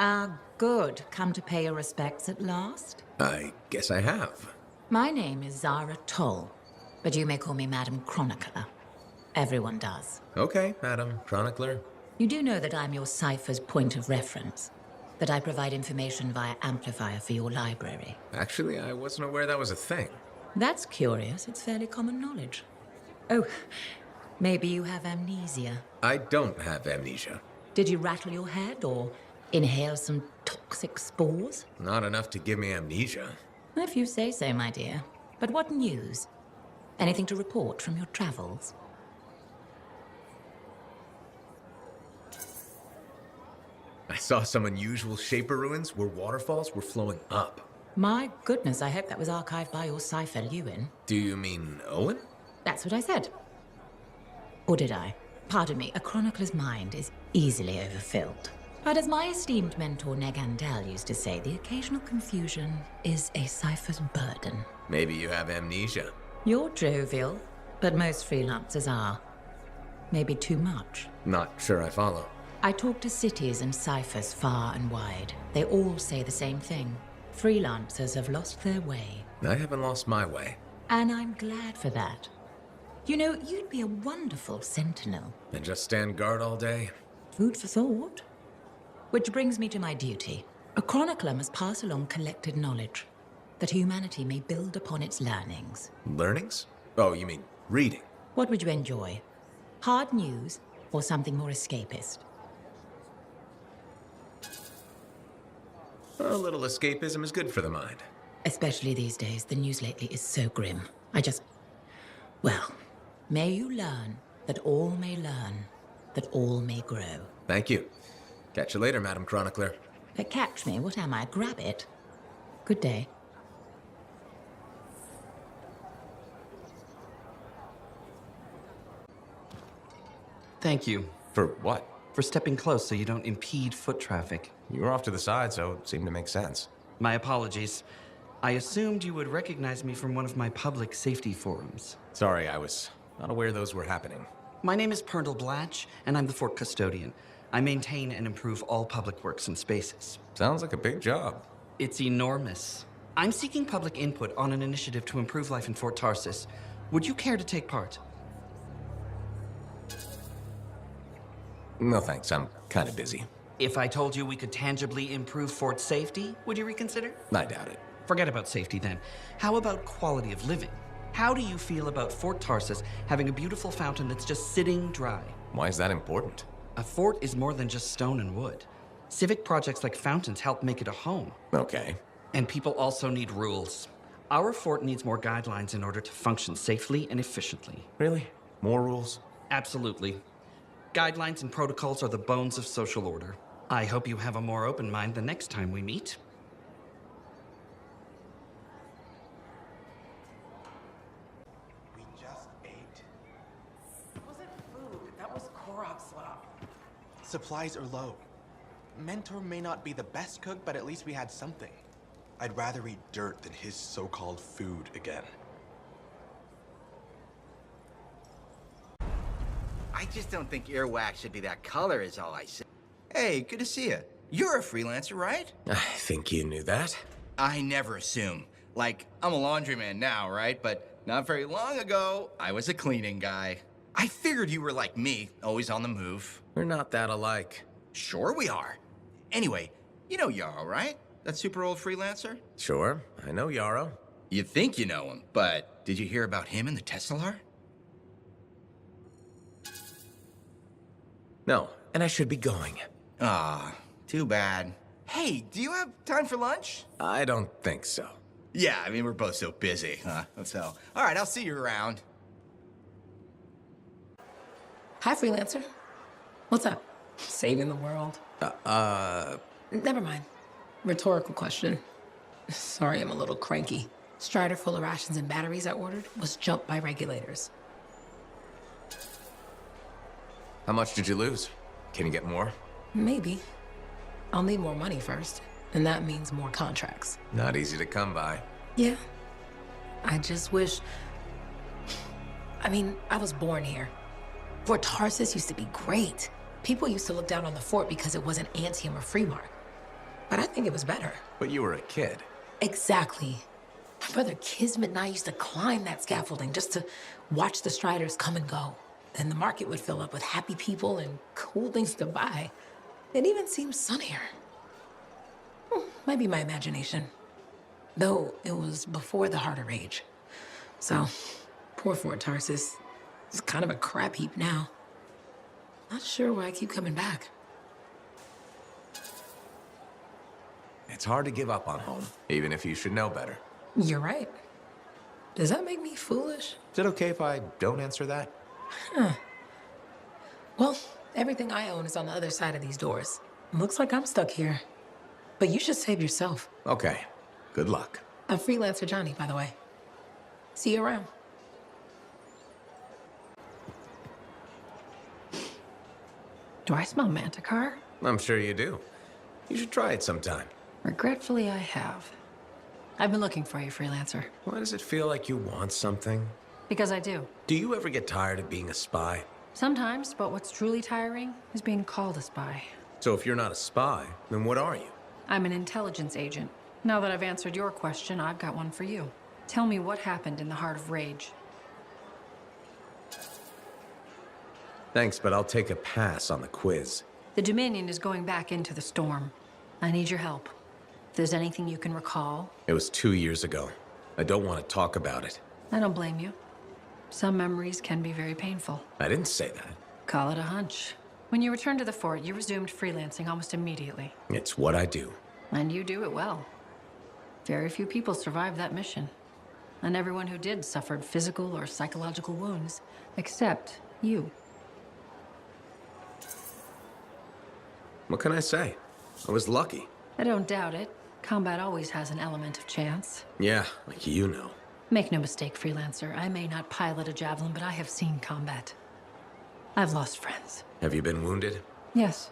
Ah, good. Come to pay your respects at last? I guess I have. My name is Zara Toll, but you may call me Madam Chronicler. Everyone does. Okay, Madam Chronicler. You do know that I'm your cipher's point of reference, that I provide information via amplifier for your library. Actually, I wasn't aware that was a thing. That's curious. It's fairly common knowledge. Oh, maybe you have amnesia. I don't have amnesia. Did you rattle your head or inhale some toxic spores? Not enough to give me amnesia. If you say so, my dear. But what news? Anything to report from your travels? I saw some unusual shaper ruins where waterfalls were flowing up. My goodness, I hope that was archived by your cipher, Lewin. Do you mean Owen? That's what I said. Or did I? Pardon me, a chronicler's mind is easily overfilled. But as my esteemed mentor Negandel used to say, the occasional confusion is a cipher's burden. Maybe you have amnesia. You're jovial, but most freelancers are. Maybe too much. Not sure I follow. I talk to cities and ciphers far and wide. They all say the same thing. Freelancers have lost their way. I haven't lost my way. And I'm glad for that. You know, you'd be a wonderful sentinel. And just stand guard all day? Food for thought. Which brings me to my duty. A chronicler must pass along collected knowledge, that humanity may build upon its learnings. Learnings? Oh, you mean reading? What would you enjoy? Hard news or something more escapist? A little escapism is good for the mind. Especially these days, the news lately is so grim. Well, may you learn that all may learn, that all may grow. Thank you. Catch you later, Madam Chronicler. But catch me, what am I, grab it? Good day. Thank you. For what? For stepping close so you don't impede foot traffic. You were off to the side, so it seemed to make sense. My apologies. I assumed you would recognize me from one of my public safety forums. Sorry, I was not aware those were happening. My name is Perndle Blatch, and I'm the fort custodian. I maintain and improve all public works and spaces. Sounds like a big job. It's enormous. I'm seeking public input on an initiative to improve life in Fort Tarsis. Would you care to take part? No thanks, I'm kind of busy. If I told you we could tangibly improve fort safety, would you reconsider? I doubt it. Forget about safety then. How about quality of living? How do you feel about Fort Tarsis having a beautiful fountain that's just sitting dry? Why is that important? A fort is more than just stone and wood. Civic projects like fountains help make it a home. Okay. And people also need rules. Our fort needs more guidelines in order to function safely and efficiently. Really? More rules? Absolutely. Guidelines and protocols are the bones of social order. I hope you have a more open mind the next time we meet. We just ate. It wasn't food. That was Korok slop. Supplies are low. Mentor may not be the best cook, but at least we had something. I'd rather eat dirt than his so-called food again. I just don't think earwax should be that color is all I say. Hey, good to see you. You're a freelancer, right? I think you knew that. I never assume. Like, I'm a laundryman now, right? But not very long ago, I was a cleaning guy. I figured you were like me, always on the move. We're not that alike. Sure we are. Anyway, you know Yarrow, right? That super old freelancer? Sure, I know Yarrow. You think you know him, but did you hear about him and the Teslar? No, and I should be going. Ah, too bad. Hey, do you have time for lunch? I don't think so. Yeah, I mean, we're both so busy, huh? So, all right, I'll see you around. Hi, freelancer. What's up? Saving the world? Never mind. Rhetorical question. Sorry, I'm a little cranky. Strider full of rations and batteries I ordered was jumped by regulators. How much did you lose? Can you get more? Maybe. I'll need more money first, and that means more contracts. Not easy to come by. Yeah. I just wish... I mean, I was born here. Fort Tarsis used to be great. People used to look down on the fort because it wasn't Anthem or Freemark. but I think it was better. But you were a kid. Exactly. My brother Kismet and I used to climb that scaffolding just to watch the Striders come and go. Then the market would fill up with happy people and cool things to buy. It even seemed sunnier. Might be my imagination. Though it was before the Heart of Rage. So, poor Fort Tarsis. It's kind of a crap heap now. Not sure why I keep coming back. It's hard to give up on home, even if you should know better. You're right. Does that make me foolish? Is it okay if I don't answer that? Well, everything I own is on the other side of these doors. Looks like I'm stuck here. But you should save yourself. Okay. Good luck. I'm Freelancer Johnny, by the way. See you around. Do I smell Manticar? I'm sure you do. You should try it sometime. Regretfully, I have. I've been looking for you, Freelancer. Why does it feel like you want something? Because I do. Do you ever get tired of being a spy? Sometimes, but what's truly tiring is being called a spy. So if you're not a spy, then what are you? I'm an intelligence agent. Now that I've answered your question, I've got one for you. Tell me what happened in the Heart of Rage. Thanks, but I'll take a pass on the quiz. The Dominion is going back into the storm. I need your help. If there's anything you can recall. It was 2 years ago. I don't want to talk about it. I don't blame you. Some memories can be very painful. I didn't say that. Call it a hunch. When you returned to the fort, you resumed freelancing almost immediately. It's what I do. And you do it well. Very few people survived that mission. And everyone who did suffered physical or psychological wounds, except you. What can I say? I was lucky. I don't doubt it. Combat always has an element of chance. Yeah, like you know. Make no mistake, Freelancer. I may not pilot a javelin, but I have seen combat. I've lost friends. Have you been wounded? Yes.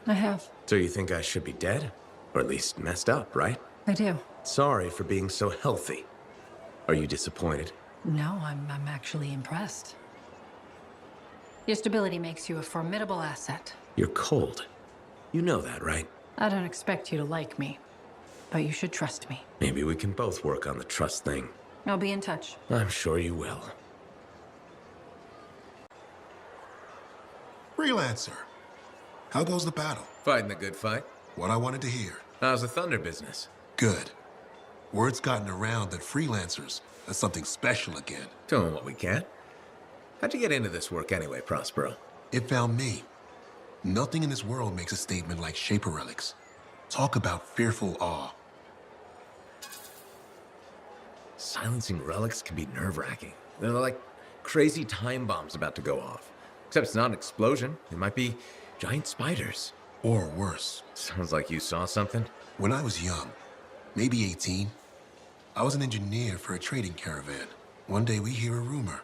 I have. So you think I should be dead? Or at least messed up, right? I do. Sorry for being so healthy. Are you disappointed? No, I'm actually impressed. Your stability makes you a formidable asset. You're cold. You know that, right? I don't expect you to like me, but you should trust me. Maybe we can both work on the trust thing. I'll be in touch. I'm sure you will. Freelancer, how goes the battle? Fighting the good fight. What I wanted to hear. How's the Thunder business? Good. Word's gotten around that freelancers are something special again. Doing what we can. How'd you get into this work anyway, Prospero? It found me. Nothing in this world makes a statement like Shaper Relics. Talk about fearful awe. Silencing relics can be nerve-wracking. They're like crazy time bombs about to go off. Except it's not an explosion. It might be giant spiders. Or worse. Sounds like you saw something. When I was young, maybe 18, I was an engineer for a trading caravan. One day we hear a rumor.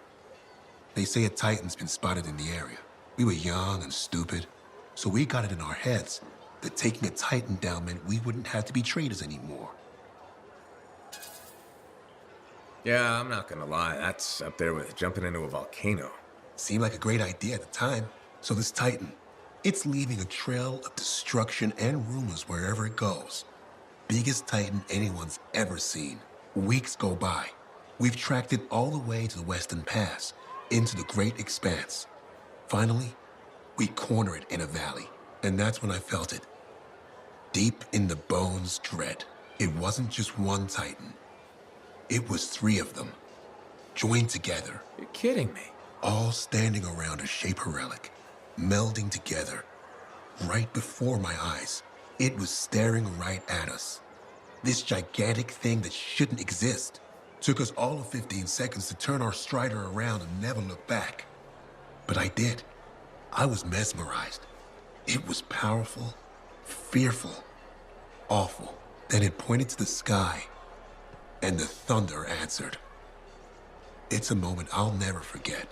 They say a Titan's been spotted in the area. We were young and stupid, so we got it in our heads that taking a Titan down meant we wouldn't have to be traders anymore. Yeah, I'm not gonna lie. That's up there with jumping into a volcano. Seemed like a great idea at the time. So this Titan, it's leaving a trail of destruction and rumors wherever it goes. Biggest Titan anyone's ever seen. Weeks go by. We've tracked it all the way to the Western Pass, into the Great Expanse. Finally, we corner it in a valley, and that's when I felt it. Deep in the bones dread. It wasn't just one Titan. It was 3 of them, joined together. You're kidding me. All standing around a Shaper relic, melding together. Right before my eyes, it was staring right at us. This gigantic thing that shouldn't exist. Took us all of 15 seconds to turn our Strider around and never look back. But I did. I was mesmerized. It was powerful, fearful, awful. Then it pointed to the sky, and the thunder answered. It's a moment I'll never forget.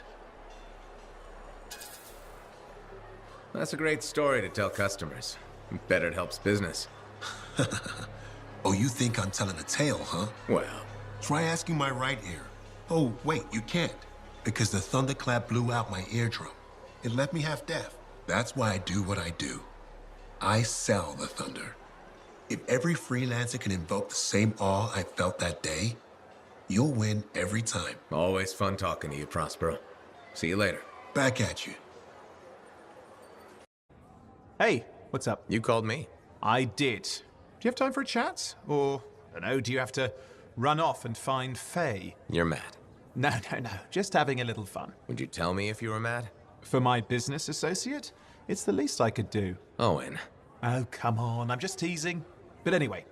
That's a great story to tell customers. Bet it helps business. Oh, you think I'm telling a tale, huh? Well, Try asking my right ear. Oh, wait, you can't. Because the thunderclap blew out my eardrum. It left me half deaf. That's why I do what I do. I sell the thunder. If every freelancer can invoke the same awe I felt that day, you'll win every time. Always fun talking to you, Prospero. See you later. Back at you. Hey, what's up? You called me. I did. Do you have time for a chat? Or, I don't know, do you have to run off and find Faye? You're mad. No. Just having a little fun. Would you tell me if you were mad? For my business associate? It's the least I could do. Owen. Oh, come on. I'm just teasing. But anyway,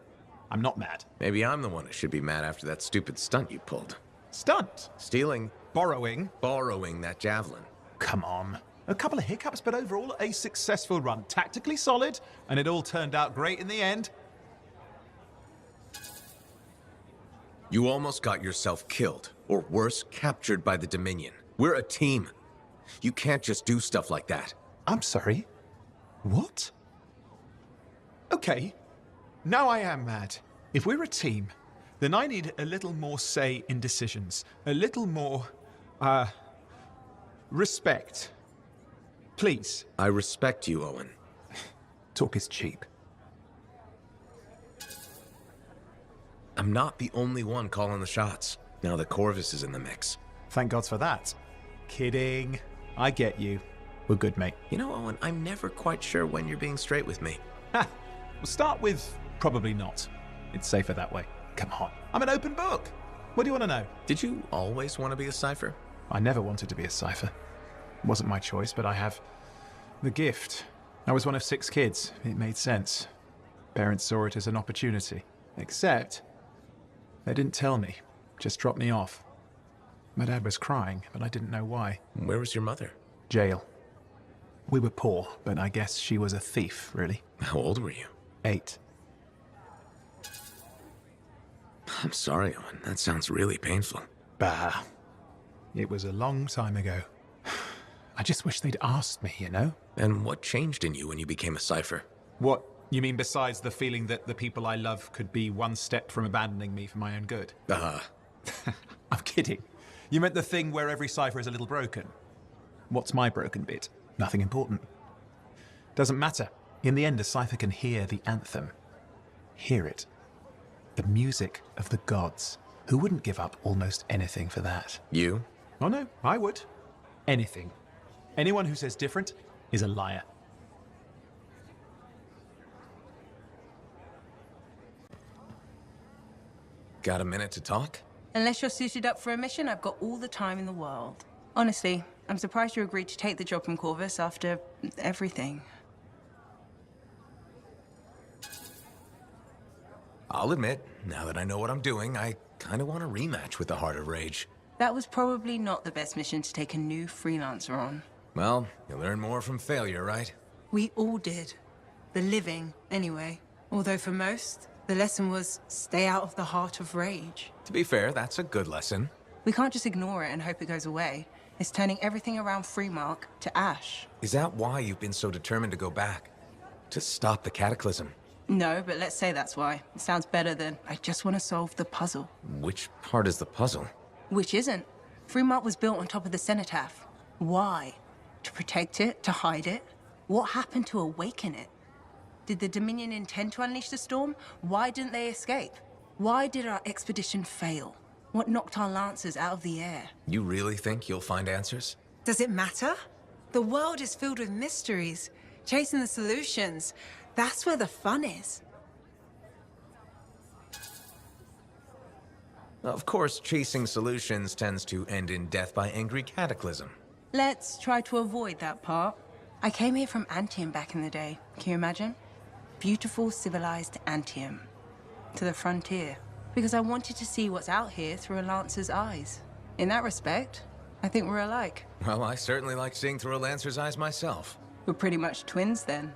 I'm not mad. Maybe I'm the one who should be mad after that stupid stunt you pulled. Stunt? Stealing. Borrowing? Borrowing that javelin. Come on. A couple of hiccups, but overall a successful run. Tactically solid, and it all turned out great in the end. You almost got yourself killed, or worse, captured by the Dominion. We're a team. You can't just do stuff like that. I'm sorry. What? Okay. Now I am mad. If we're a team, then I need a little more say in decisions. A little more, respect. Please. I respect you, Owen. Talk is cheap. I'm not the only one calling the shots, now that Corvus is in the mix. Thank God for that. Kidding. I get you. We're good, mate. You know, Owen, I'm never quite sure when you're being straight with me. Ha! We'll start with probably not. It's safer that way. Come on. I'm an open book. What do you want to know? Did you always want to be a cipher? I never wanted to be a cipher. It wasn't my choice, but I have the gift. I was one of 6 kids. It made sense. Parents saw it as an opportunity. Except, they didn't tell me. Just dropped me off. My dad was crying, but I didn't know why. Where was your mother? Jail. We were poor, but I guess she was a thief, really. How old were you? 8. I'm sorry, Owen. That sounds really painful. Bah. It was a long time ago. I just wish they'd asked me, you know? And what changed in you when you became a cipher? What? You mean besides the feeling that the people I love could be one step from abandoning me for my own good? I'm kidding. You meant the thing where every cipher is a little broken. What's my broken bit? Nothing important. Doesn't matter. In the end, a cipher can hear the anthem. Hear it. The music of the gods. Who wouldn't give up almost anything for that? You? Oh no, I would. Anything. Anyone who says different is a liar. Got a minute to talk? Unless you're suited up for a mission, I've got all the time in the world. Honestly, I'm surprised you agreed to take the job from Corvus after everything. I'll admit, now that I know what I'm doing, I kind of want a rematch with the Heart of Rage. That was probably not the best mission to take a new freelancer on. Well, you learn more from failure, right? We all did. The living, anyway. Although for most, the lesson was stay out of the Heart of Rage. To be fair, that's a good lesson. We can't just ignore it and hope it goes away. It's turning everything around Freemark to ash. Is that why you've been so determined to go back? To stop the cataclysm? No, but let's say that's why. It sounds better than I just want to solve the puzzle. Which part is the puzzle? Which isn't. Freemark was built on top of the cenotaph. Why? To protect it? To hide it? What happened to awaken it? Did the Dominion intend to unleash the storm? Why didn't they escape? Why did our expedition fail? What knocked our lancers out of the air? You really think you'll find answers? Does it matter? The world is filled with mysteries. Chasing the solutions, that's where the fun is. Of course, chasing solutions tends to end in death by angry cataclysm. Let's try to avoid that part. I came here from Anthem back in the day. Can you imagine? Beautiful, civilized Anthem. To the frontier. Because I wanted to see what's out here through a Lancer's eyes. In that respect, I think we're alike. Well, I certainly like seeing through a Lancer's eyes myself. We're pretty much twins then.